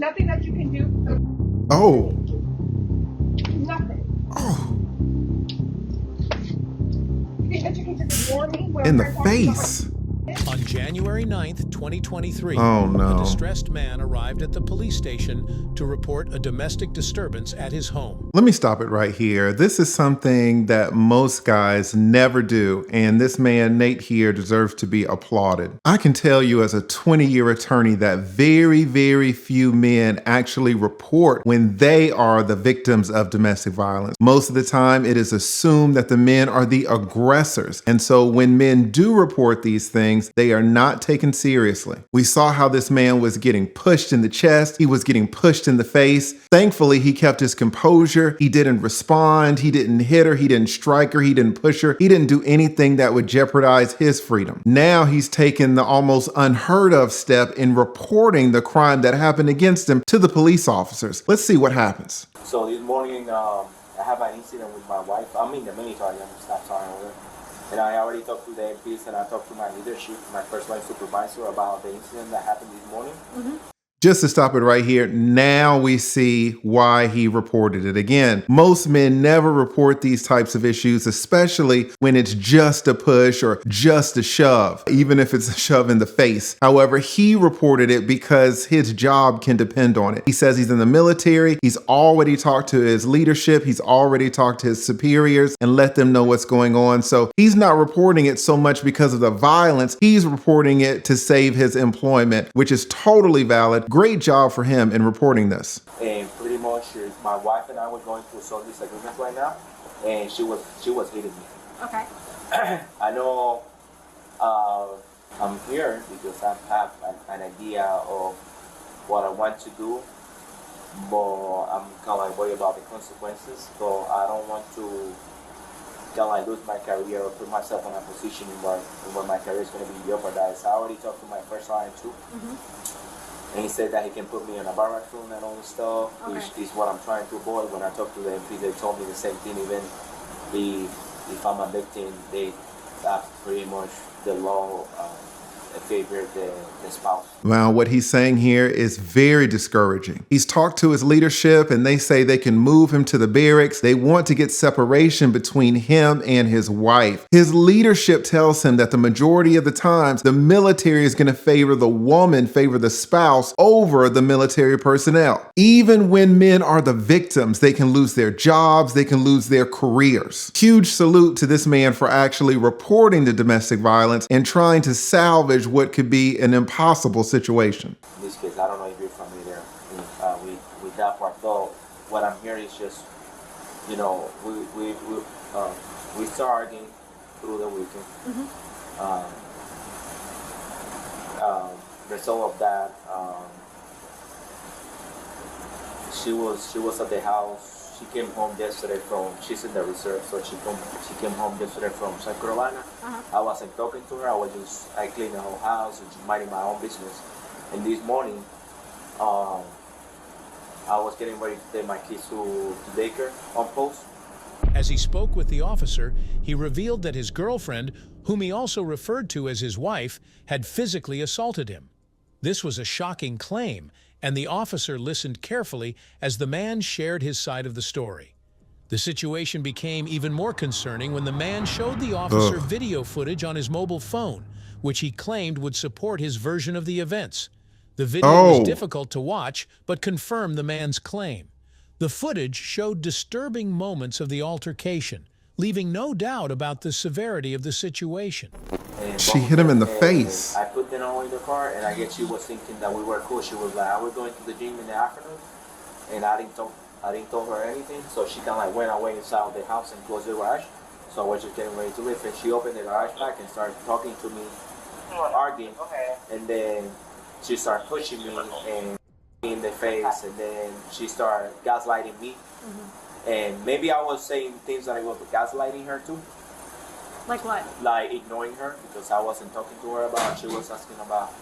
nothing that you can do. Oh. Nothing. Oh. You think that you can just ignore me? In the face. On January 9th, 2023, Oh, no. a distressed man arrived at the police station to report a domestic disturbance at his home. Let me stop it right here. This is something that most guys never do, and this man, Nate here, deserves to be applauded. I can tell you as a 20-year attorney that very, very few men actually report when they are the victims of domestic violence. Most of the time, it is assumed that the men are the aggressors, and so when men do report these things, they are not taken seriously. We saw how this man was getting pushed in the chest. He was getting pushed in the face. Thankfully, he kept his composure. He didn't respond. He didn't hit her. He didn't strike her. He didn't push her. He didn't do anything that would jeopardize his freedom. Now he's taken the almost unheard of step in reporting the crime that happened against him to the police officers. Let's see what happens. So this morning, I have an incident with my wife. I'm in the military. I'm a staff sergeant. And I already talked to the MPs and I talked to my leadership, my first line supervisor, about the incident that happened this morning. Mm-hmm. Just to stop it right here, now we see why he reported it. Again, most men never report these types of issues, especially when it's just a push or just a shove, even if it's a shove in the face. However, he reported it because his job can depend on it. He says he's in the military. He's already talked to his leadership. He's already talked to his superiors and let them know what's going on. So he's not reporting it so much because of the violence. He's reporting it to save his employment, which is totally valid. Great job for him in reporting this. And pretty much my wife and I were going through some disagreements right now, and she was hitting me. Okay. I know I'm here because I have an idea of what I want to do, but I'm kind of like worried about the consequences. So I don't want to kind of like lose my career or put myself in a position where my career is going to be jeopardized. I already talked to my first line too. Mm-hmm. And he said that he can put me in a barrack room and all this stuff, okay, which is what I'm trying to avoid. When I talked to the MP, they told me the same thing. Even if I'm a victim, that's pretty much the law favor the spouse. Well, what he's saying here is very discouraging. He's talked to his leadership and they say they can move him to the barracks. They want to get separation between him and his wife. His leadership tells him that the majority of the times the military is going to favor the spouse over the military personnel. Even when men are the victims, they can lose their jobs, they can lose their careers. Huge salute to this man for actually reporting the domestic violence and trying to salvage what could be an impossible situation. In this case, I don't know if you're familiar with that part, though. What I'm hearing is just, we start arguing through the weekend. Mm-hmm. Result of that, she was at the house. She came home yesterday she's in the reserve, so she came home yesterday from South Carolina. Uh-huh. I wasn't talking to her. I cleaned the whole house and just minding my own business. And this morning, I was getting ready to take my kids to daycare on post. As he spoke with the officer, he revealed that his girlfriend, whom he also referred to as his wife, had physically assaulted him. This was a shocking claim, and the officer listened carefully as the man shared his side of the story. The situation became even more concerning when the man showed the officer video footage on his mobile phone, which he claimed would support his version of the events. The video was difficult to watch, but confirmed the man's claim. The footage showed disturbing moments of the altercation, leaving no doubt about the severity of the situation. She hit him in the face. I put them all in the car, and I guess she was thinking that we were cool. She was like, I was going to the gym in the afternoon, and I didn't tell her anything. So she kind of like went away inside the house and closed the garage. So I was just getting ready to leave, and she opened the garage back and started talking to me, arguing, and then she started pushing me and in the face, and then she started gaslighting me. Mm-hmm. And maybe I was saying things that I was gaslighting her too. Like what? Like ignoring her because I wasn't talking to her about. She was asking about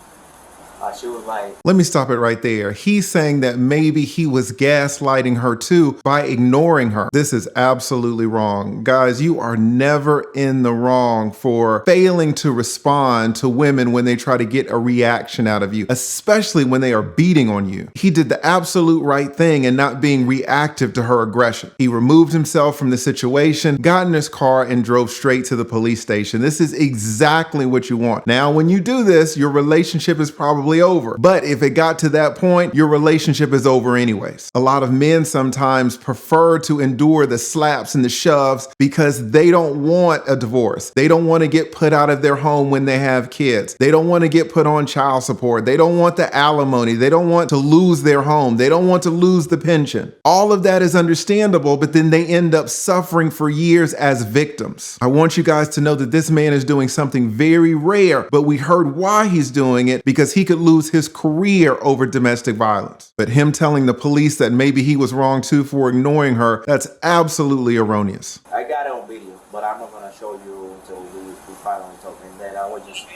She was like, Let me stop it right there. He's saying that maybe he was gaslighting her too by ignoring her. This is absolutely wrong. Guys, you are never in the wrong for failing to respond to women when they try to get a reaction out of you, especially when they are beating on you. He did the absolute right thing in not being reactive to her aggression. He removed himself from the situation, got in his car, and drove straight to the police station. This is exactly what you want. Now, when you do this, your relationship is probably over. But if it got to that point, your relationship is over anyways. A lot of men sometimes prefer to endure the slaps and the shoves because they don't want a divorce. They don't want to get put out of their home when they have kids. They don't want to get put on child support. They don't want the alimony. They don't want to lose their home. They don't want to lose the pension. All of that is understandable, but then they end up suffering for years as victims. I want you guys to know that this man is doing something very rare, but we heard why he's doing it, because he could lose his career over domestic violence. But him telling the police that maybe he was wrong too for ignoring her, that's absolutely erroneous. I got it on video, but I'm not going to show you until we finally talk. And then I would just...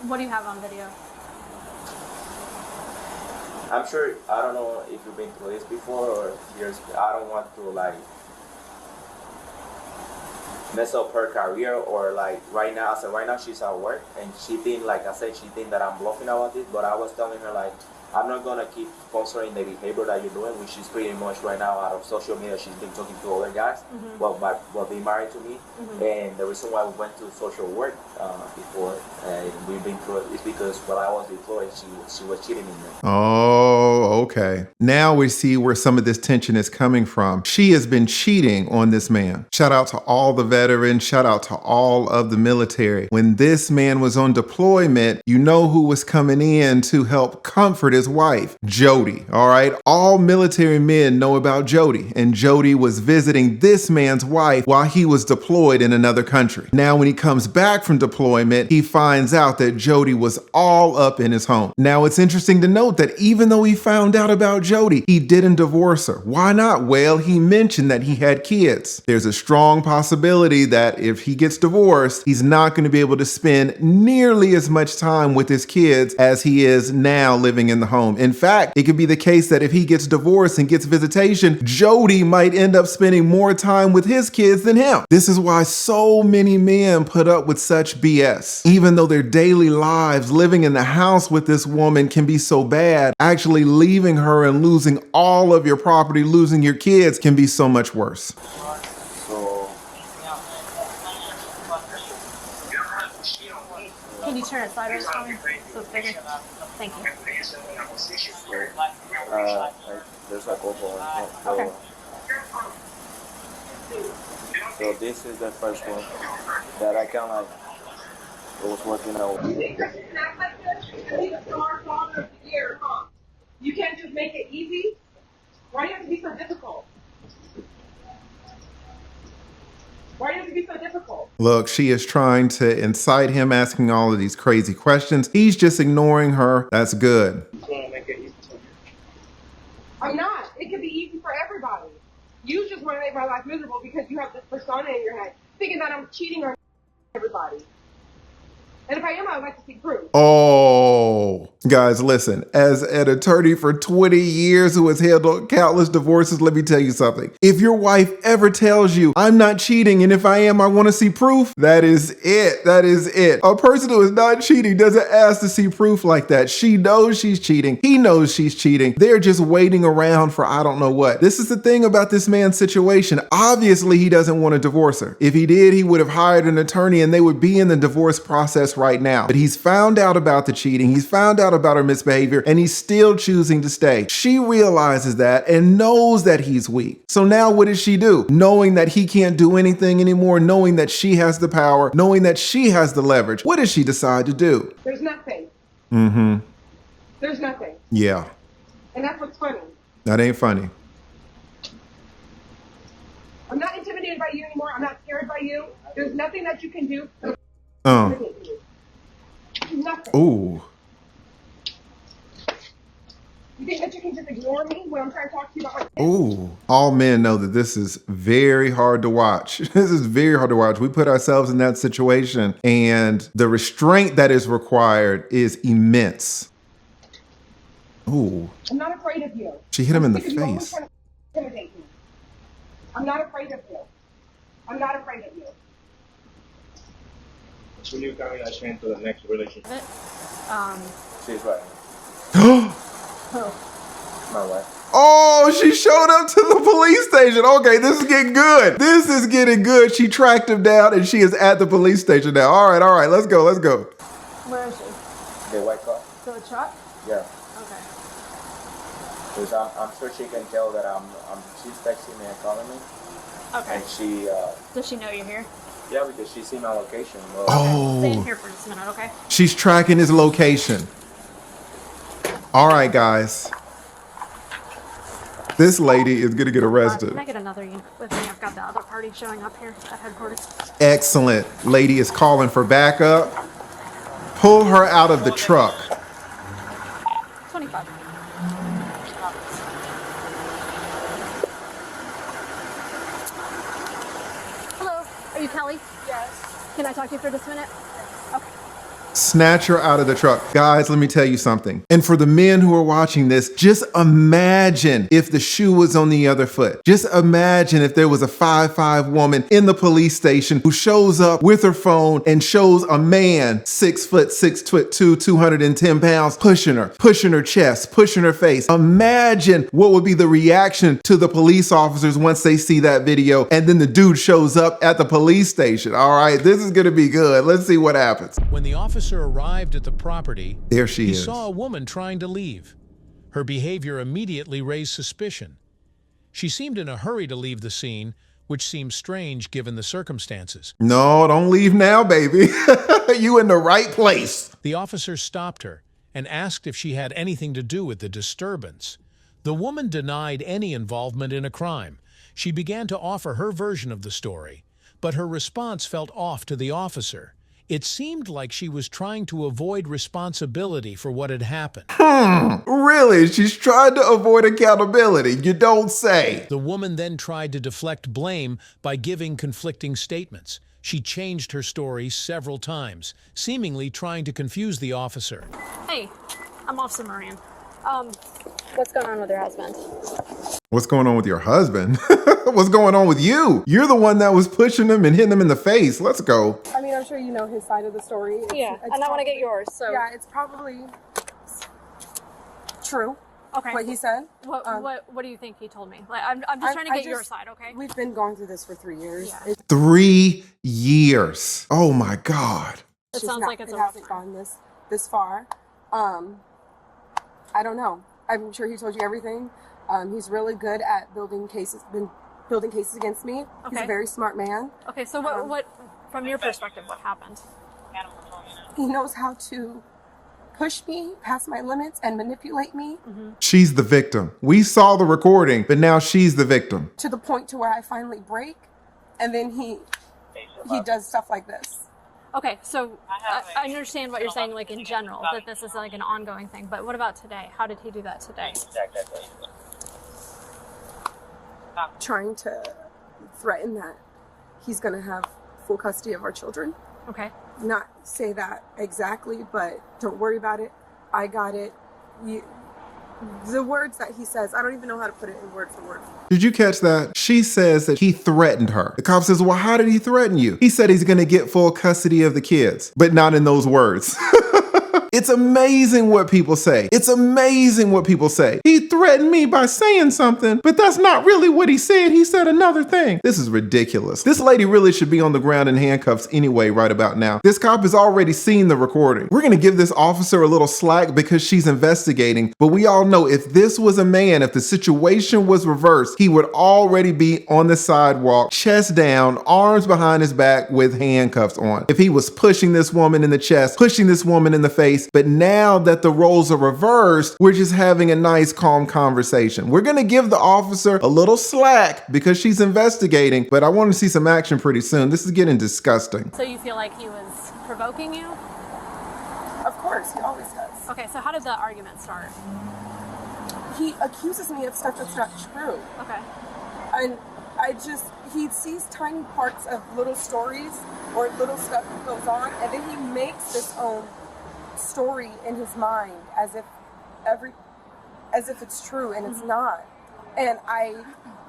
What do you have on video? I'm sure, I don't know if you've been through this before or years. I don't want to like mess up her career or like right now. I said right now she's at work and she think, like I said, she think that I'm bluffing about it. But I was telling her like I'm not gonna keep sponsoring the behavior that you're doing, which is pretty much right now out of social media. She's been talking to other guys, well, being married to me, and the reason why we went to social work before and we've been through it is because while I was deployed, she was cheating on me. Oh, okay. Now we see where some of this tension is coming from. She has been cheating on this man. Shout out to all the veterans. Shout out to all of the military. When this man was on deployment, you know who was coming in to help comfort his wife? Jody. All right. All military men know about Jody, and Jody was visiting this man's wife while he was deployed in another country. Now, when he comes back from deployment, he finds out that Jody was all up in his home. Now, it's interesting to note that even though he found out about Jody, he didn't divorce her. Why not? Well, he mentioned that he had kids. There's a strong possibility that if he gets divorced, he's not going to be able to spend nearly as much time with his kids as he is now living in the home. In fact, it could be the case that if he gets divorced and gets visitation, Jody might end up spending more time with his kids than him. This is why so many men put up with such BS. Even though their daily lives living in the house with this woman can be so bad, actually leaving her and losing all of your property, losing your kids can be so much worse. So Can you turn it sideways for me so it's bigger? Thank you. there's a couple. Okay. So this is the first one that I kind of was working out. You think Christian can act like this? He's a smart father of the year, huh? You can't just make it easy? Why do you have to be so difficult? Why do you have to be so difficult? Look, she is trying to incite him, asking all of these crazy questions. He's just ignoring her. That's good. I'm not. It can be easy for everybody. You just want to make my life miserable because you have this persona in your head, thinking that I'm cheating on everybody. And if I am, I would like to see proof. Oh, guys, listen, as an attorney for 20 years who has handled countless divorces, let me tell you something. If your wife ever tells you, I'm not cheating, and if I am, I want to see proof, that is it. That is it. A person who is not cheating doesn't ask to see proof like that. She knows she's cheating. He knows she's cheating. They're just waiting around for I don't know what. This is the thing about this man's situation. Obviously, he doesn't want to divorce her. If he did, he would have hired an attorney and they would be in the divorce process right now. But he's found out about the cheating. He's found out about her misbehavior, and he's still choosing to stay. She realizes that and knows that he's weak. So now what does she do? Knowing that he can't do anything anymore, knowing that she has the power, knowing that she has the leverage, what does she decide to do? There's nothing. Mm-hmm. There's nothing. Yeah. And that's what's funny. That ain't funny. I'm not intimidated by you anymore. I'm not scared by you. There's nothing that you can do. Nothing. Ooh. You think that you can just ignore me when I'm trying to talk to you about my Ooh. All men know that this is very hard to watch. This is very hard to watch. We put ourselves in that situation, and the restraint that is required is immense. Ooh. I'm not afraid of you. She hit him in the Because you always face. try to intimidate me. I'm not afraid of you. I'm not afraid of you. Will you carry that chain to the next relationship? She's right. My wife. Oh, she showed up to the police station. Okay, this is getting good. This is getting good. She tracked him down and she is at the police station now. All right, let's go. Where is she? The white car. To the truck? Yeah. Okay. Because I'm sure she can tell that she's texting me and calling me. Okay. And she, Does she know you're here? yeah, because she's seen my location. Well, Oh. Stay in here for just a minute, okay? She's tracking his location. All right, guys. This lady is going to get arrested. Can I get another unit with me? I've got the other party showing up here at headquarters. Excellent. Lady is calling for backup. Pull her out of the truck. 25. Hello, are you Kelly? Yes. Can I talk to you for just a minute? Okay. Snatch her out of the truck. Guys, let me tell you something. And for the men who are watching this, just imagine if the shoe was on the other foot. Just imagine if there was a 5'5" woman in the police station who shows up with her phone and shows a man 6'2", 210 pounds, pushing her chest, pushing her face. Imagine what would be the reaction to the police officers once they see that video and then the dude shows up at the police station. All right, this is gonna be good. Let's see what happens. When the officer arrived at the property, There she he is. saw a woman trying to leave. Her behavior immediately raised suspicion. She seemed in a hurry to leave the scene, which seemed strange given the circumstances. No, don't leave now, baby. You in the right place. The officer stopped her and asked if she had anything to do with the disturbance. The woman denied any involvement in a crime. She began to offer her version of the story, but her response felt off to the officer. It seemed like she was trying to avoid responsibility for what had happened. Really? She's trying to avoid accountability. You don't say. The woman then tried to deflect blame by giving conflicting statements. She changed her story several times, seemingly trying to confuse the officer. Hey, I'm Officer Moran. What's going on with your husband? What's going on with your husband? What's going on with you? You're the one that was pushing him and hitting him in the face. Let's go. I mean, I'm sure you know his side of the story. Yeah, and I want to get yours, so... Yeah, it's probably true. Okay. What he said. What do you think he told me? Like, I'm just trying to get your side, okay? We've been going through this for 3 years. Yeah. 3 years. Oh my God. It sounds like it's it a rough hasn't time. gone this far. I don't know. I'm sure he told you everything. He's really good at building cases against me. He's Okay. a very smart man. Okay, so what, from your perspective, what happened? He knows how to push me past my limits and manipulate me She's the victim. We saw the recording, but now she's the victim. to the point to where I finally break, and then he does stuff like this. Okay, so I understand what you're saying, like in general, that this is like an ongoing thing, but what about today? How did he do that today? Trying to threaten that he's going to have full custody of our children. Okay. Not say that exactly, but don't worry about it. I got it. The words that he says, I don't even know how to put it in word for word. Did you catch that? She says that he threatened her. The cop says, well, how did he threaten you? He said he's going to get full custody of the kids, but not in those words. It's amazing what people say. It's amazing what people say. He threatened me by saying something, but that's not really what he said. He said another thing. This is ridiculous. This lady really should be on the ground in handcuffs anyway right about now. This cop has already seen the recording. We're going to give this officer a little slack because she's investigating, but we all know if this was a man, if the situation was reversed, he would already be on the sidewalk, chest down, arms behind his back with handcuffs on. If he was pushing this woman in the chest, pushing this woman in the face, but now that the roles are reversed, we're just having a nice, calm conversation. We're going to give the officer a little slack because she's investigating, but I want to see some action pretty soon. This is getting disgusting. So you feel like he was provoking you? Of course, he always does. Okay, so how did the argument start? He accuses me of stuff that's not true. Okay. And he sees tiny parts of little stories or little stuff that goes on, and then he makes this own story in his mind as if as if it's true, and it's not. And I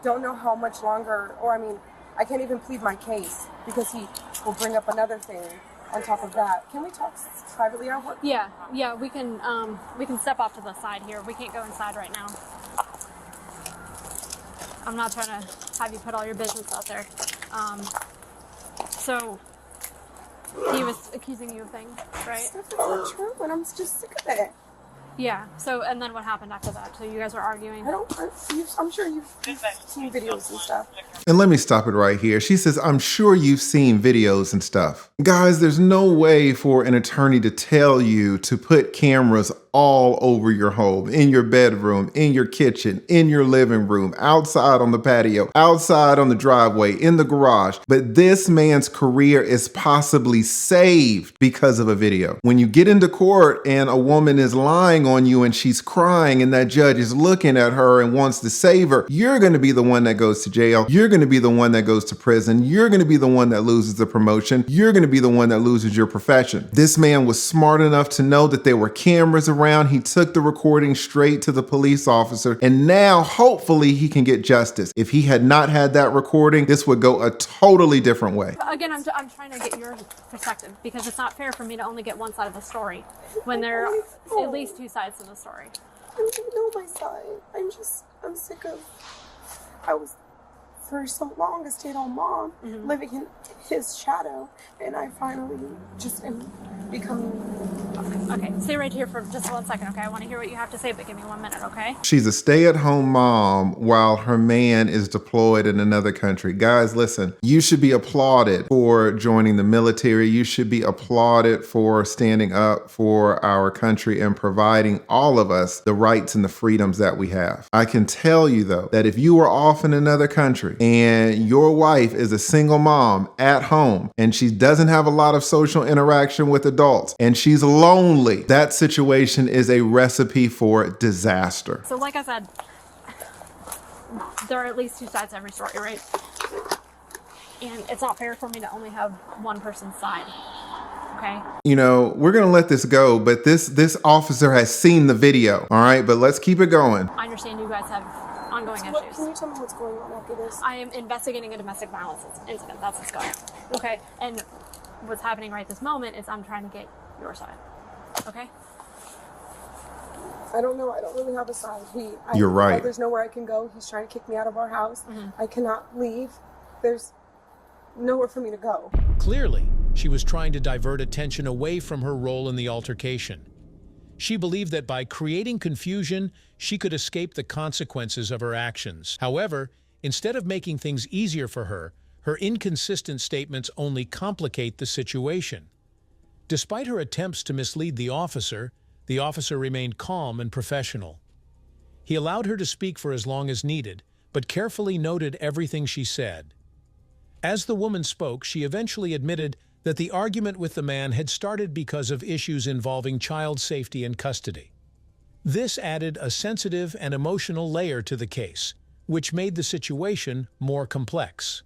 don't know how much longer, or I mean, I can't even plead my case because he will bring up another thing on top of that. Can we talk privately at work? Yeah, we can step off to the side here. We can't go inside right now. I'm not trying to have you put all your business out there. So he was accusing you of things, right? Stuff is not true, and I'm just sick of it. Yeah. So, and then what happened after that? So you guys were arguing? I'm sure you've seen videos and stuff. And let me stop it right here. She says, I'm sure you've seen videos and stuff. Guys, there's no way for an attorney to tell you to put cameras all over your home, in your bedroom, in your kitchen, in your living room, outside on the patio, outside on the driveway, in the garage. But this man's career is possibly saved because of a video. When you get into court and a woman is lying on you and she's crying and that judge is looking at her and wants to save her, you're going to be the one that goes to jail. You're going to be the one that goes to prison. You're going to be the one that loses the promotion. You're going to be the one that loses your profession. This man was smart enough to know that there were cameras around. He took the recording straight to the police officer, and now hopefully he can get justice. If he had not had that recording, this would go a totally different way. Again, I'm trying to get your perspective because it's not fair for me to only get one side of the story when there are at least two sides to the story. I know my side. I'm sick of, I was for so long a stay-at-home mom living in his shadow, and I finally just am becoming. Okay, stay right here for just 1 second, okay? I want to hear what you have to say, but give me 1 minute, okay? She's a stay-at-home mom while her man is deployed in another country. Guys, listen, you should be applauded for joining the military. You should be applauded for standing up for our country and providing all of us the rights and the freedoms that we have. I can tell you, though, that if you were off in another country and your wife is a single mom at home and she doesn't have a lot of social interaction with adults and she's lonely, that situation is a recipe for disaster. So like I said, there are at least two sides to every story, right? And it's not fair for me to only have one person's side, okay? You know, we're going to let this go, but this officer has seen the video, all right? But let's keep it going. I understand you guys have ongoing issues. Can you tell me what's going on after this? I am investigating a domestic violence incident. That's what's going on. Okay? And what's happening right this moment is I'm trying to get your side. Okay? I don't know. I don't really have a side. You're right. There's nowhere I can go. He's trying to kick me out of our house. I cannot leave. There's nowhere for me to go. Clearly, she was trying to divert attention away from her role in the altercation. She believed that by creating confusion, she could escape the consequences of her actions. However, instead of making things easier for her inconsistent statements only complicate the situation. Despite her attempts to mislead the officer remained calm and professional. He allowed her to speak for as long as needed, but carefully noted everything she said. As the woman spoke, she eventually admitted that the argument with the man had started because of issues involving child safety and custody. This added a sensitive and emotional layer to the case, which made the situation more complex.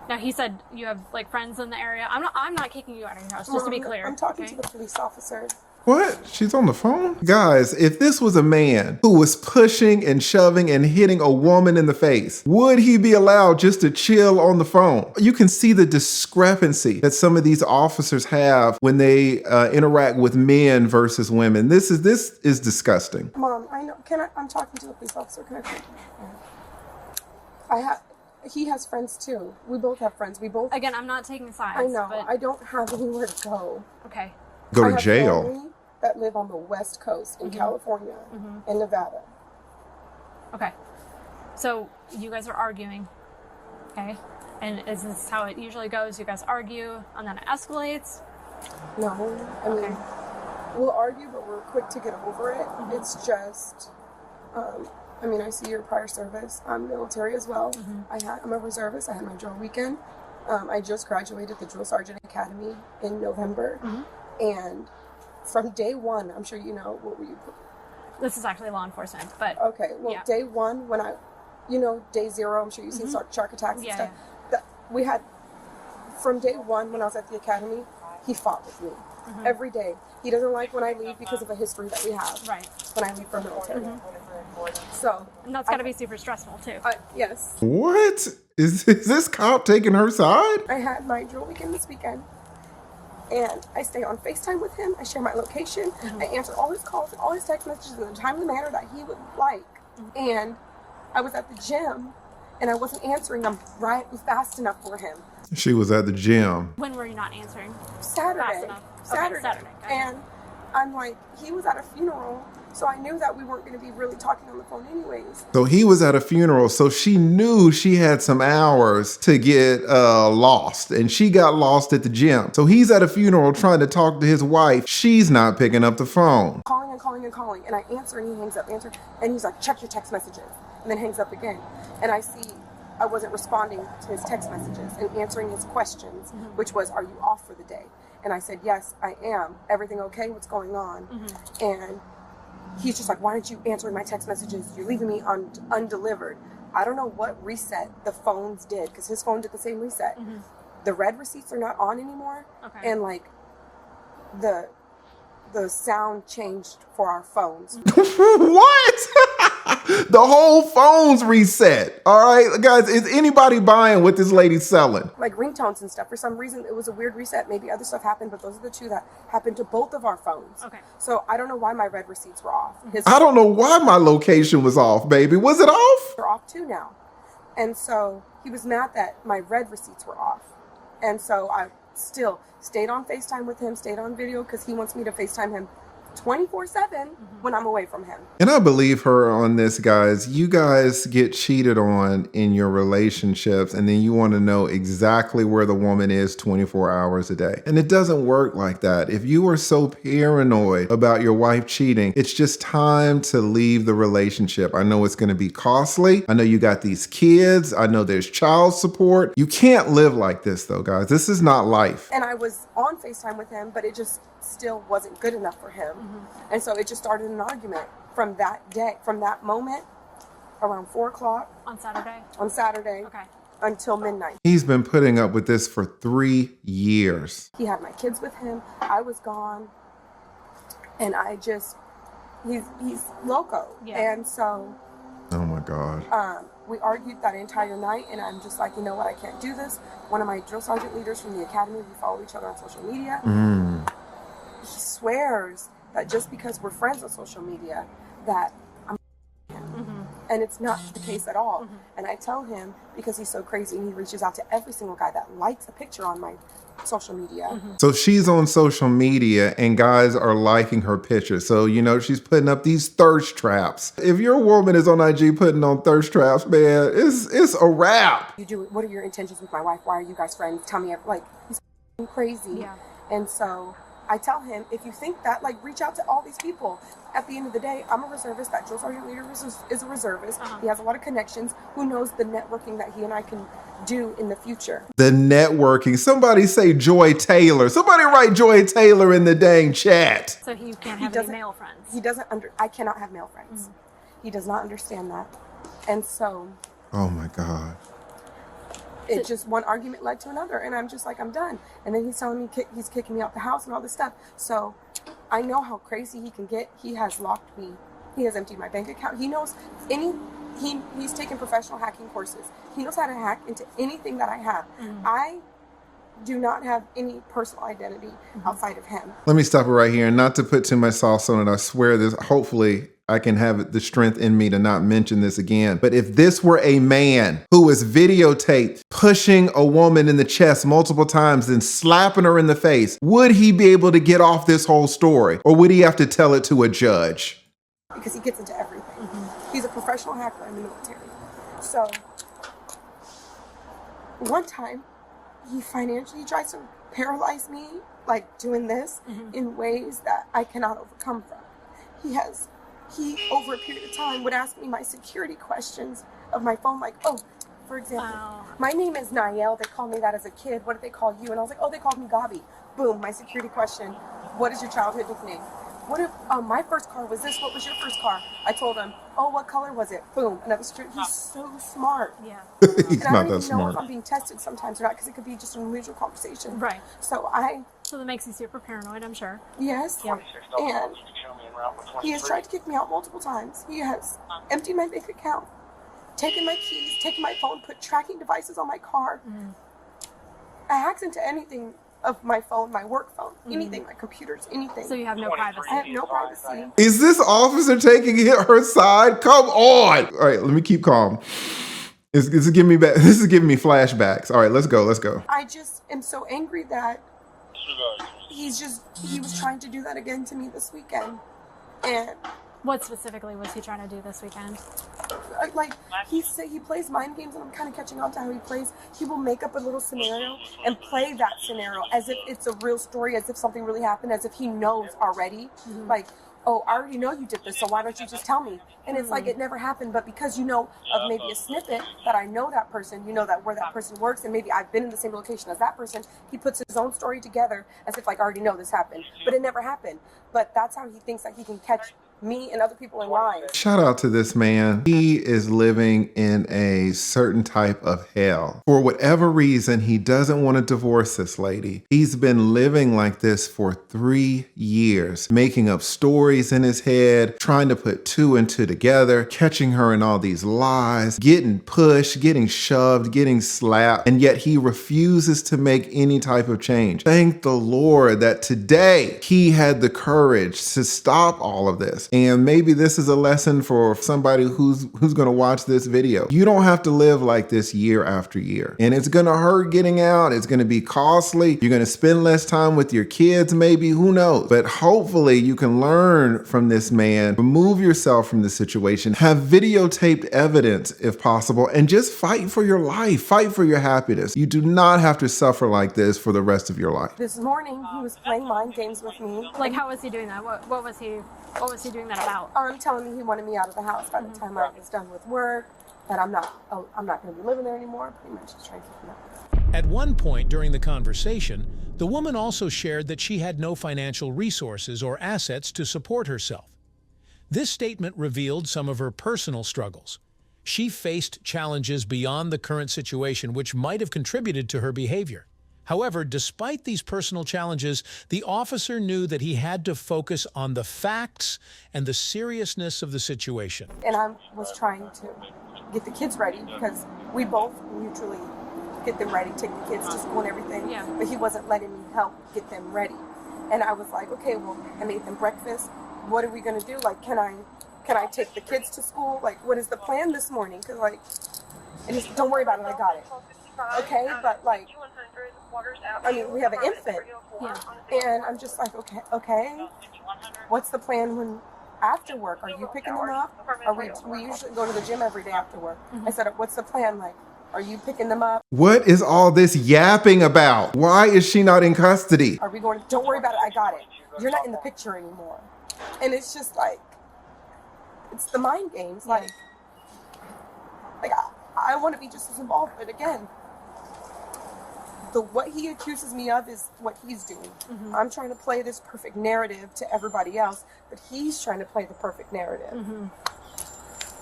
Now, he said you have, like, friends in the area. I'm not kicking you out of your house, just to be clear. I'm talking to the police officer. What? She's on the phone? Guys, if this was a man who was pushing and shoving and hitting a woman in the face, would he be allowed just to chill on the phone? You can see the discrepancy that some of these officers have when they interact with men versus women. This is disgusting. Mom, I know. I'm talking to the police officer. Can I? He has friends too. We both have friends. Again, I'm not taking sides. I know. But... I don't have anywhere to go. Okay. Go to jail. Family that live on the West Coast in California and Nevada. Okay. So you guys are arguing, okay? And is this how it usually goes? You guys argue and then it escalates? No. I mean, we'll argue, but we're quick to get over it. It's just, I see your prior service. I'm military as well. I'm a reservist. I had my drill weekend. I just graduated the Drill Sergeant Academy in November. And from day one, I'm sure you know, what were you? This is actually law enforcement, but... Okay, well, yeah. Day one, when day zero, I'm sure you've seen shark attacks and stuff. We had, from day one, when I was at the academy, he fought with me every day. He doesn't like when I leave because of a history that we have. Right. When I leave for military. So. And that's got to be super stressful too. Yes. What? Is this cop taking her side? I had my drill weekend this weekend. And I stay on FaceTime with him. I share my location. I answer all his calls and all his text messages in the timely manner that he would like. And I was at the gym and I wasn't answering them fast enough for him. She was at the gym. When were you not answering? Saturday. Fast enough. Saturday. Okay, Saturday. Gotcha. And I'm like, he was at a funeral, so I knew that we weren't going to be really talking on the phone anyways. So he was at a funeral, so she knew she had some hours to get lost, and she got lost at the gym. So he's at a funeral trying to talk to his wife. She's not picking up the phone. Calling and calling and calling, and I answer and he hangs up, and he's like, check your text messages, and then hangs up again. And I see I wasn't responding to his text messages and answering his questions, which was, are you off for the day? And I said, yes, I am. Everything okay? What's going on? And he's just like, why aren't you answering my text messages? You're leaving me undelivered. I don't know what reset the phones did, because his phone did the same reset. The red receipts are not on anymore. Okay. And like the sound changed for our phones. What? The whole phone's reset. All right, guys, is anybody buying what this lady's selling? Like ringtones and stuff. For some reason, it was a weird reset. Maybe other stuff happened, but those are the two that happened to both of our phones. Okay. So I don't know why my red receipts were off. I don't know why my location was off, baby. Was it off? They're off too now. And so he was mad that my red receipts were off. And so I still stayed on FaceTime with him, stayed on video, because he wants me to FaceTime him 24/7 when I'm away from him. And I believe her on this, guys. You guys get cheated on in your relationships, and then you want to know exactly where the woman is 24 hours a day. And it doesn't work like that. If you are so paranoid about your wife cheating, it's just time to leave the relationship. I know it's going to be costly. I know you got these kids. I know there's child support. You can't live like this, though, guys. This is not life. And I was on FaceTime with him, but it just still wasn't good enough for him. And so it just started an argument from that day, from that moment, around 4 o'clock. On Saturday? On Saturday. Okay. Until midnight. He's been putting up with this for 3 years. He had my kids with him. I was gone. And I just, he's loco. Yeah. And so. Oh my God. We argued that entire night, and I'm just like, you know what, I can't do this. One of my drill sergeant leaders from the academy, we follow each other on social media. He swears that just because we're friends on social media, that I'm him. And it's not the case at all. And I tell him, because he's so crazy, and he reaches out to every single guy that likes a picture on my social media. So she's on social media and guys are liking her pictures. So, you know, she's putting up these thirst traps. If your woman is on IG putting on thirst traps, man, it's a wrap. What are your intentions with my wife? Why are you guys friends? Tell me, like, he's crazy. Yeah. And so I tell him, if you think that, like, reach out to all these people. At the end of the day, I'm a reservist. That drill sergeant leader is a reservist. He has a lot of connections. Who knows the networking that he and I can do in the future? The networking. Somebody say Joy Taylor. Somebody write Joy Taylor in the dang chat. So he can't have any male friends. He doesn't I cannot have male friends. He does not understand that. And so. Oh my God. It just, one argument led to another, and I'm just like, I'm done. And then he's telling me he's kicking me out the house and all this stuff. So I know how crazy he can get. He has locked me. He has emptied my bank account. He knows he's taken professional hacking courses. He knows how to hack into anything that I have. I do not have any personal identity outside of him. Let me stop it right here, and not to put too much sauce on it. I swear this, hopefully I can have the strength in me to not mention this again. But if this were a man who was videotaped pushing a woman in the chest multiple times and slapping her in the face, would he be able to get off this whole story? Or would he have to tell it to a judge? Because he gets into everything. He's a professional hacker in the military. So one time he financially tries to paralyze me, like doing this in ways that I cannot overcome from. He, over a period of time, would ask me my security questions of my phone, like, oh, for example, my name is Niall. They called me that as a kid. What did they call you? And I was like, oh, they called me Gabi. Boom, my security question. What is your childhood nickname? What if my first car was this? What was your first car? I told him, oh, what color was it? Boom, another street. He's so smart. Yeah. He's not that smart. I don't even know if I'm being tested sometimes or not, because it could be just a mutual conversation. Right. So I So that makes you super paranoid, I'm sure. Yes. Yeah. And he has tried to kick me out multiple times. He has emptied my bank account, taken my keys, taken my phone, put tracking devices on my car. I hacked into anything of my phone, my work phone, anything, my computers, anything. So you have no privacy. I have no privacy. Is this officer taking her side? Come on. All right, let me keep calm. This is giving me back. This is giving me flashbacks. All right, let's go. Let's go. I just am so angry that he was trying to do that again to me this weekend. And What specifically was he trying to do this weekend? like he plays mind games, and I'm kind of catching on to how he plays. He will make up a little scenario and play that scenario as if it's a real story, as if something really happened, as if he knows already. Like, oh, I already know you did this, so why don't you just tell me? And it's like it never happened, but because you know of maybe a snippet that I know that person, you know that where that person works, and maybe I've been in the same location as that person, he puts his own story together as if like I already know this happened, but it never happened. But that's how he thinks that he can catch me and other people in line. Shout out to this man. He is living in a certain type of hell. For whatever reason, he doesn't want to divorce this lady. He's been living like this for 3 years, making up stories in his head, trying to put two and two together, catching her in all these lies, getting pushed, getting shoved, getting slapped, and yet he refuses to make any type of change. Thank the Lord that today he had the courage to stop all of this. And maybe this is a lesson for somebody who's going to watch this video. You don't have to live like this year after year. And it's going to hurt getting out. It's going to be costly. You're going to spend less time with your kids, maybe. Who knows? But hopefully you can learn from this man, remove yourself from the situation, have videotaped evidence if possible, and just fight for your life, fight for your happiness. You do not have to suffer like this for the rest of your life. This morning he was playing mind games with me. Like, how was he doing that? What was he doing that about? Telling me he wanted me out of the house by the time I was done with work, that I'm not going to be living there anymore. Pretty much just trying to keep me up. At one point during the conversation, the woman also shared that she had no financial resources or assets to support herself. This statement revealed some of her personal struggles. She faced challenges beyond the current situation which might have contributed to her behavior. However, despite these personal challenges, the officer knew that he had to focus on the facts and the seriousness of the situation. And I was trying to get the kids ready because we both mutually get them ready, take the kids to school and everything. Yeah. But he wasn't letting me help get them ready. And I was like, okay, well, I made them breakfast. What are we going to do? Like, can I take the kids to school? Like, what is the plan this morning? Because, like, and just, don't worry about it, I got it. Okay, but, like, I mean, we have an infant. Yeah. And I'm just like, okay. What's the plan when after work? Are you picking them up? We usually go to the gym every day after work. I said, what's the plan? Like, are you picking them up? What is all this yapping about? Why is she not in custody? Are we going? Don't worry about it. I got it. You're not in the picture anymore. And it's just like, it's the mind games. Like I want to be just as involved, but again, what he accuses me of is what he's doing. I'm trying to play this perfect narrative to everybody else, but he's trying to play the perfect narrative.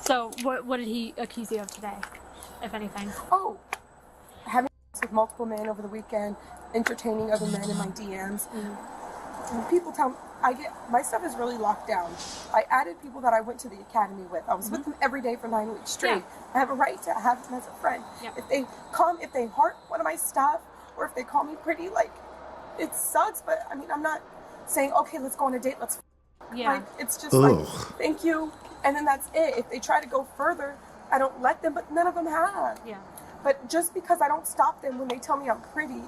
So what did he accuse you of today, if anything? Oh, having sex with multiple men over the weekend, entertaining other men in my DMs. When people tell me, my stuff is really locked down. I added people that I went to the academy with. I was with them every day for 9 weeks straight. Yeah. I have a right to have them as a friend. Yeah. If they heart one of my stuff, or if they call me pretty, like, it sucks, but I mean, I'm not saying, okay, let's go on a date, like, it's just like, thank you, and then that's it. If they try to go further, I don't let them, but none of them have. Yeah. But just because I don't stop them when they tell me I'm pretty,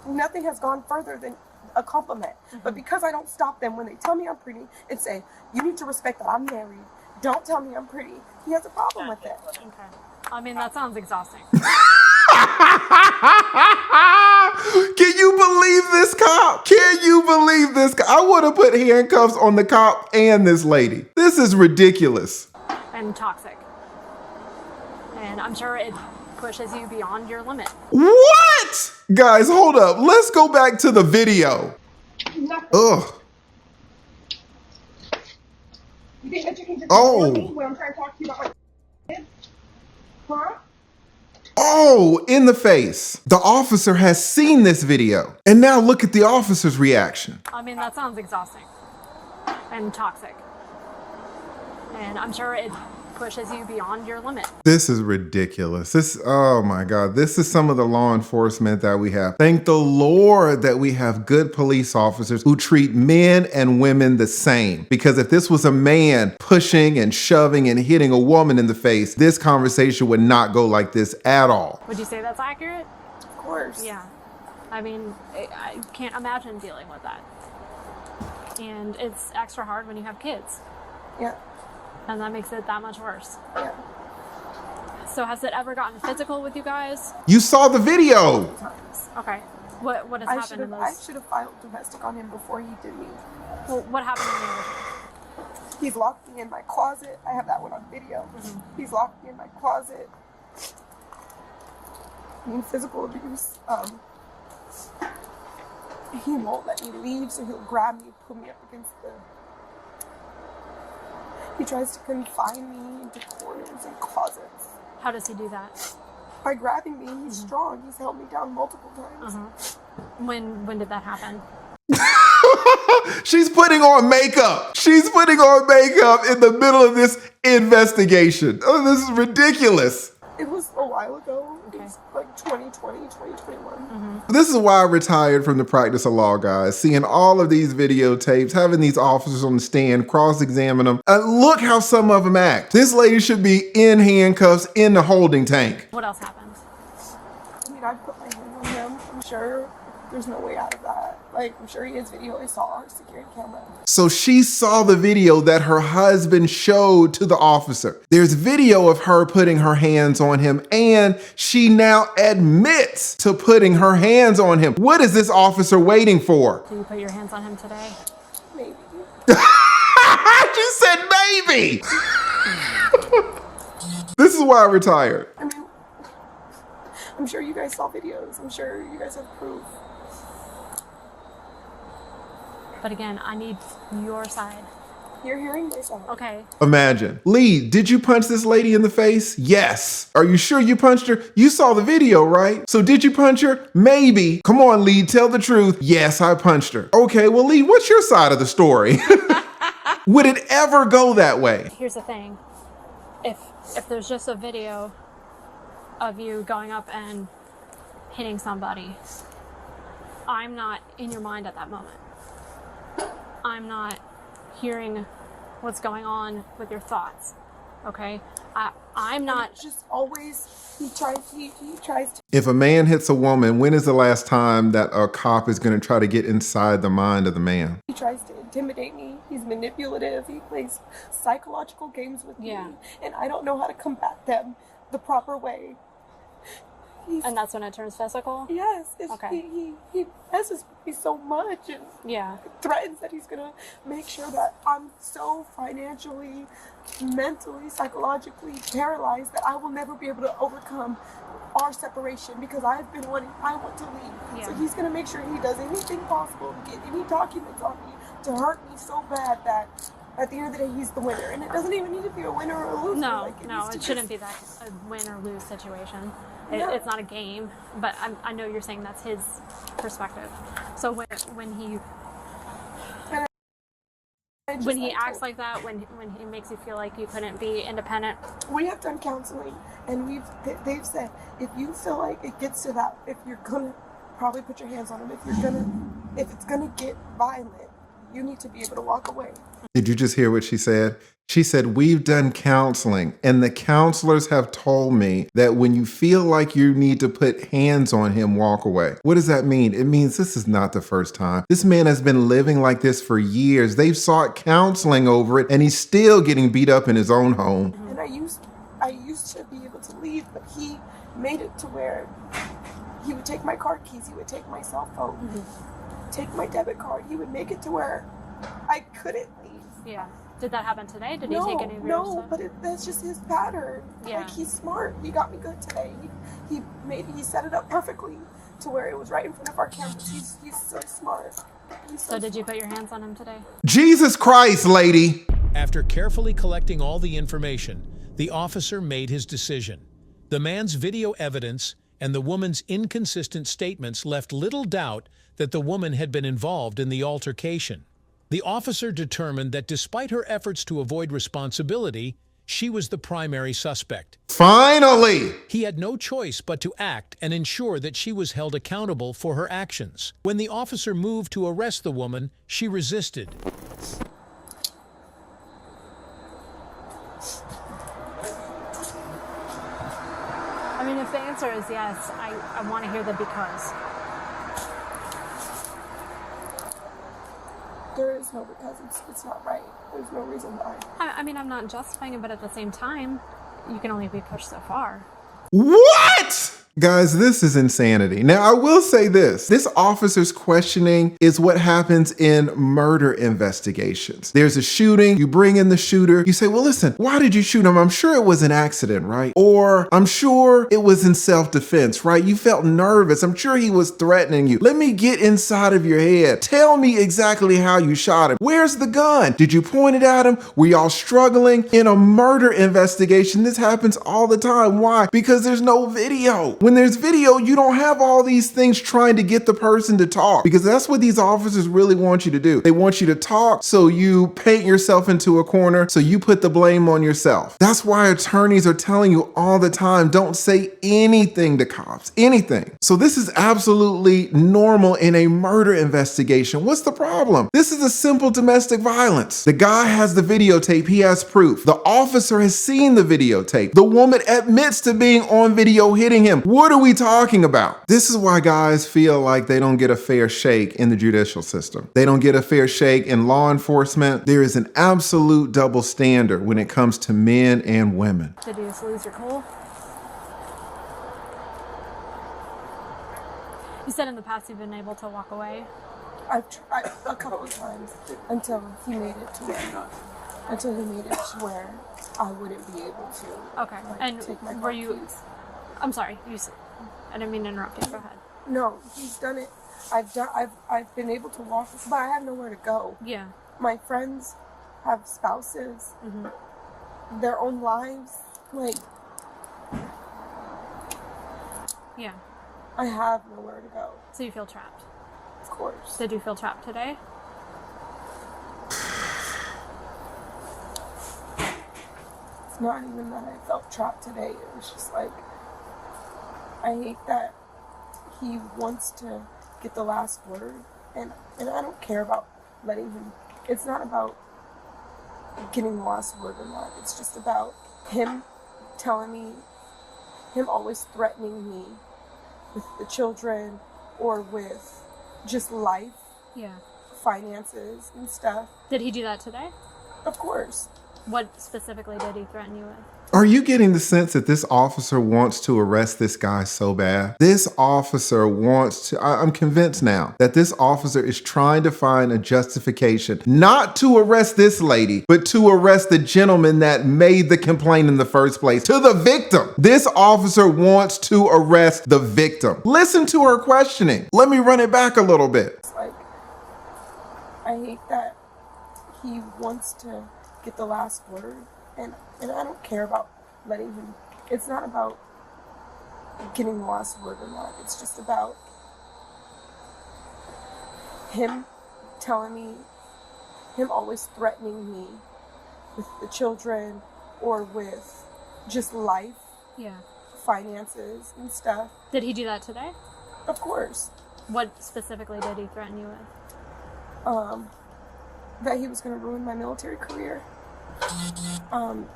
nothing has gone further than a compliment. But because I don't stop them when they tell me I'm pretty and say, you need to respect that I'm married, don't tell me I'm pretty, he has a problem with it. Okay. I mean, that sounds exhausting. Can you believe this cop? Can you believe this? I would have put handcuffs on the cop and this lady. This is ridiculous. And toxic. And I'm sure it pushes you beyond your limit. What? Guys, hold up. Let's go back to the video. Ugh. You think that you can just Oh. me when I'm trying to talk to you about my kids? Huh? Oh, in the face. The officer has seen this video. And now look at the officer's reaction. I mean, that sounds exhausting and toxic. And I'm sure it pushes you beyond your limit. This is ridiculous. Oh my God. This is some of the law enforcement that we have. Thank the Lord that we have good police officers who treat men and women the same. Because if this was a man pushing and shoving and hitting a woman in the face, this conversation would not go like this at all. Would you say that's accurate? Of course. Yeah. I mean, I can't imagine dealing with that. And it's extra hard when you have kids. Yeah. And that makes it that much worse. Yeah. So has it ever gotten physical with you guys? You saw the video. Times. Okay. What has happened in I those? should have filed domestic on him before he did me. Well, what happened in the other? He's locked me in my closet. I have that one on video. He's locked me in my closet. I mean, physical abuse. He won't let me leave, so he'll grab me, put me up against the... He tries to confine me into corners and closets. How does he do that? By grabbing me, he's strong. He's held me down multiple times. When did that happen? She's putting on makeup. She's putting on makeup in the middle of this investigation. Oh, this is ridiculous. It was a while ago. It was like 2020, 2021. This is why I retired from the practice of law, guys. Seeing all of these videotapes, having these officers on the stand, cross-examine them. Look how some of them act. This lady should be in handcuffs in the holding tank. What else happened? I mean, I put my hand on him. I'm sure there's no way out of that. Like, I'm sure he has video. I saw our security camera. So she saw the video that her husband showed to the officer. There's video of her putting her hands on him, and she now admits to putting her hands on him. What is this officer waiting for? Did you put your hands on him today? Maybe. She said maybe. This is why I retired. I mean, I'm sure you guys saw videos. I'm sure you guys have proof. But again, I need your side. You're hearing myself. Okay. Imagine. Lee, did you punch this lady in the face? Yes. Are you sure you punched her? You saw the video, right? So did you punch her? Maybe. Come on, Lee, tell the truth. Yes, I punched her. Okay, well, Lee, what's your side of the story? Would it ever go that way? Here's the thing. If there's just a video of you going up and hitting somebody, I'm not in your mind at that moment. I'm not hearing what's going on with your thoughts. Okay? I'm not... It's just always, he tries to... If a man hits a woman, when is the last time that a cop is going to try to get inside the mind of the man? He tries to intimidate me. He's manipulative. He plays psychological games with me. And I don't know how to combat them the proper way. And that's when it turns physical? Yes. Okay. He messes with me so much and threatens that he's going to make sure that I'm so financially, mentally, psychologically paralyzed that I will never be able to overcome our separation because I want to leave. So he's going to make sure he does anything possible to get any documents on me to hurt me so bad that at the end of the day, he's the winner. And it doesn't even need to be a winner or a loser. No, it shouldn't be that a win or lose situation. It's not a game, but I know you're saying that's his perspective. So when he acts like that, when he makes you feel like you couldn't be independent. We have done counseling, and they've said if you feel like it gets to that, if you're gonna probably put your hands on him, if it's gonna get violent, you need to be able to walk away. Did you just hear what she said? She said, we've done counseling, and the counselors have told me that when you feel like you need to put hands on him, walk away. What does that mean? It means this is not the first time. This man has been living like this for years. They've sought counseling over it, and he's still getting beat up in his own home. And I used to be able to leave, but he made it to where he would take my car keys, he would take my cell phone, take my debit card. He would make it to where I couldn't leave. Yeah. Did that happen today? Did he take any of your stuff? No, but that's just his pattern. Yeah. Like, he's smart. He got me good today. He set it up perfectly to where it was right in front of our cameras. He's so smart. So did you put your hands on him today? Jesus Christ, lady. After carefully collecting all the information, the officer made his decision. The man's video evidence and the woman's inconsistent statements left little doubt that the woman had been involved in the altercation. The officer determined that despite her efforts to avoid responsibility, she was the primary suspect. Finally! He had no choice but to act and ensure that she was held accountable for her actions. When the officer moved to arrest the woman, she resisted. I mean, if the answer is yes, I want to hear the because. There is no because. It's not right. There's no reason why. I mean, I'm not justifying it, but at the same time, you can only be pushed so far. What? Guys, this is insanity. Now, I will say this. This officer's questioning is what happens in murder investigations. There's a shooting, you bring in the shooter, you say, well, listen, why did you shoot him? I'm sure it was an accident, right? Or I'm sure it was in self-defense, right? You felt nervous. I'm sure he was threatening you. Let me get inside of your head. Tell me exactly how you shot him. Where's the gun? Did you point it at him? Were y'all struggling? In a murder investigation, this happens all the time. Why? Because there's no video. When there's video, you don't have all these things trying to get the person to talk, because that's what these officers really want you to do. They want you to talk so you paint yourself into a corner, so you put the blame on yourself. That's why attorneys are telling you all the time, don't say anything to cops, anything. So this is absolutely normal in a murder investigation. What's the problem? This is a simple domestic violence. The guy has the videotape, he has proof. The officer has seen the videotape. The woman admits to being on video hitting him. What are we talking about? This is why guys feel like they don't get a fair shake in the judicial system. They don't get a fair shake in law enforcement. There is an absolute double standard when it comes to men and women. Did you just lose your cool? You said in the past you've been able to walk away. I've tried a couple of times until he made it to where I wouldn't be able to. Okay. Like, And take my were car you? keys. I'm sorry. I didn't mean to interrupt you. Go ahead. No, he's done it. I've been able to walk, but I have nowhere to go. Yeah. My friends have spouses, their own lives. Like, Yeah. I have nowhere to go. So you feel trapped. Of course. Did you feel trapped today? It's not even that I felt trapped today. It was just like, I hate that he wants to get the last word, and I don't care about letting him. It's not about getting the last word or not. It's just about him telling me, him always threatening me with the children or with just life, Yeah. finances and stuff. Did he do that today? Of course. What specifically did he threaten you with? Are you getting the sense that this officer wants to arrest this guy so bad? This officer wants to, I'm convinced now that this officer is trying to find a justification, not to arrest this lady, but to arrest the gentleman that made the complaint in the first place, to the victim. This officer wants to arrest the victim. Listen to her questioning. Let me run it back a little bit. It's like, I hate that he wants to get the last word, and I don't care about letting him. It's not about getting the last word or not. It's just about him telling me, him always threatening me with the children or with just life, Yeah. finances and stuff. Did he do that today? Of course. What specifically did he threaten you with? That he was going to ruin my military career.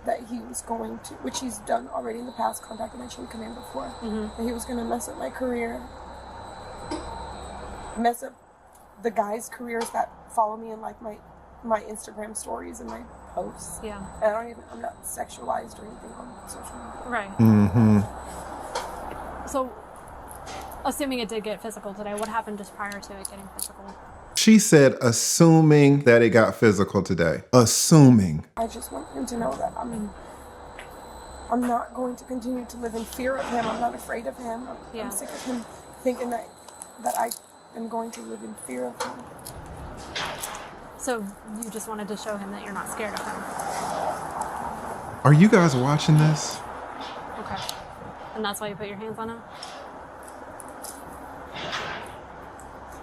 That he was going to, which he's done already in the past, contacted my chain of command before, that he was going to mess up my career, mess up the guys' careers that follow me in like my Instagram stories and my posts. Yeah. And I'm not sexualized or anything on social media. Right. So, assuming it did get physical today, what happened just prior to it getting physical? She said, assuming that it got physical today. Assuming. I just want him to know that I'm not going to continue to live in fear of him. I'm not afraid of him. Yeah. I'm sick of him thinking that I am going to live in fear of him. So you just wanted to show him that you're not scared of him. Are you guys watching this? Okay. And that's why you put your hands on him?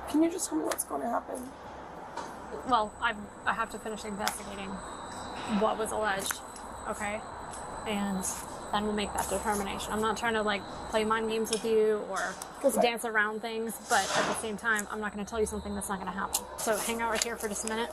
Can you just tell me what's going to happen? Well, I have to finish investigating what was alleged, okay? And then we'll make that determination. I'm not trying to like play mind games with you or dance around things, but at the same time, I'm not going to tell you something that's not going to happen. So hang out right here for just a minute.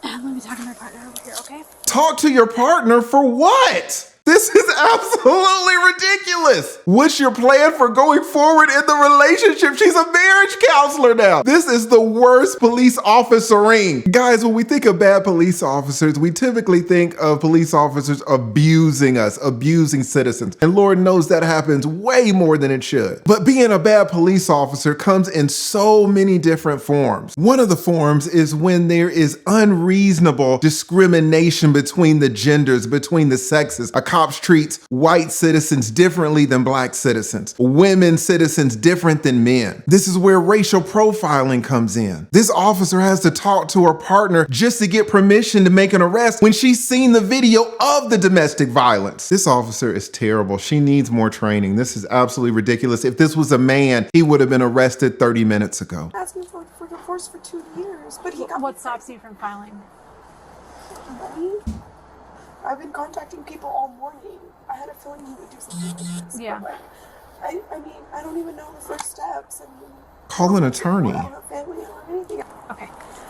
And let me talk to my partner over here, okay? Talk to your partner for what? This is absolutely ridiculous. What's your plan for going forward in the relationship? She's a marriage counselor now. This is the worst police officering. Guys, when we think of bad police officers, we typically think of police officers abusing us, abusing citizens. And Lord knows that happens way more than it should. But being a bad police officer comes in so many different forms. One of the forms is when there is unreasonable discrimination between the genders, between the sexes. A cop treats white citizens differently than black citizens, women citizens different than men. This is where racial profiling comes in. This officer has to talk to her partner just to get permission to make an arrest when she's seen the video of the domestic violence. This officer is terrible. She needs more training. This is absolutely ridiculous. If this was a man, he would have been arrested 30 minutes ago. Asked me for divorce for 2 years, but he got What stops you from filing? money. I've been contacting people all morning. I had a feeling he would do something like this. Yeah. But like, I mean, I don't even know the first steps. I mean, Call an attorney. I don't have family or anything. Okay.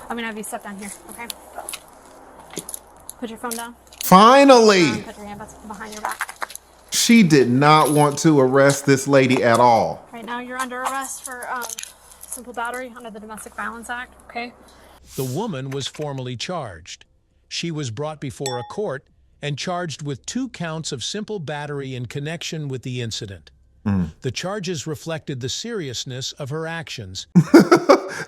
I'm gonna have you step down here, okay? Put your phone down. Finally! Put your hand behind your back. She did not want to arrest this lady at all. Right now you're under arrest for simple battery under the Domestic Violence Act, okay? The woman was formally charged. She was brought before a court and charged with 2 counts of simple battery in connection with the incident. The charges reflected the seriousness of her actions.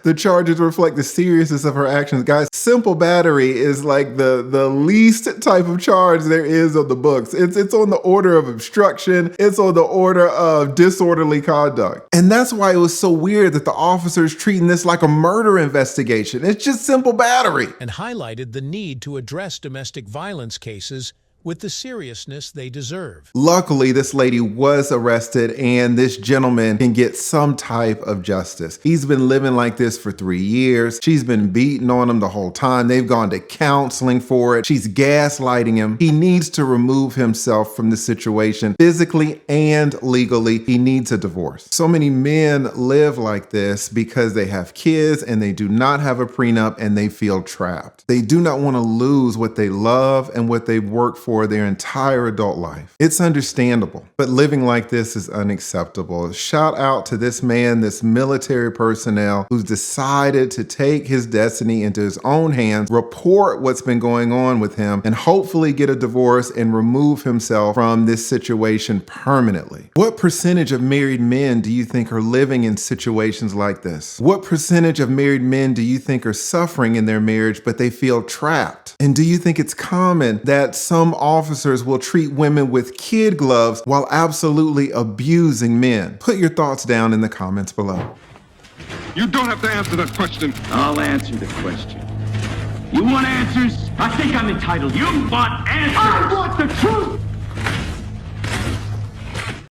The charges reflect the seriousness of her actions. Guys, simple battery is like the least type of charge there is on the books. It's on the order of obstruction. It's on the order of disorderly conduct. And that's why it was so weird that the officer's treating this like a murder investigation. It's just simple battery. And highlighted the need to address domestic violence cases with the seriousness they deserve. Luckily, this lady was arrested and this gentleman can get some type of justice. He's been living like this for 3 years. She's been beating on him the whole time. They've gone to counseling for it. She's gaslighting him. He needs to remove himself from the situation physically and legally. He needs a divorce. So many men live like this because they have kids and they do not have a prenup and they feel trapped. They do not want to lose what they love and what they've worked for their entire adult life. It's understandable, but living like this is unacceptable. Shout out to this man, this military personnel who's decided to take his destiny into his own hands, report what's been going on with him, and hopefully get a divorce and remove himself from this situation permanently. What percentage of married men do you think are living in situations like this? What percentage of married men do you think are suffering in their marriage, but they feel trapped? And do you think it's common that some officers will treat women with kid gloves while absolutely abusing men? Put your thoughts down in the comments below. You don't have to answer that question. I'll answer the question. You want answers? I think I'm entitled. You want answers? I want the truth!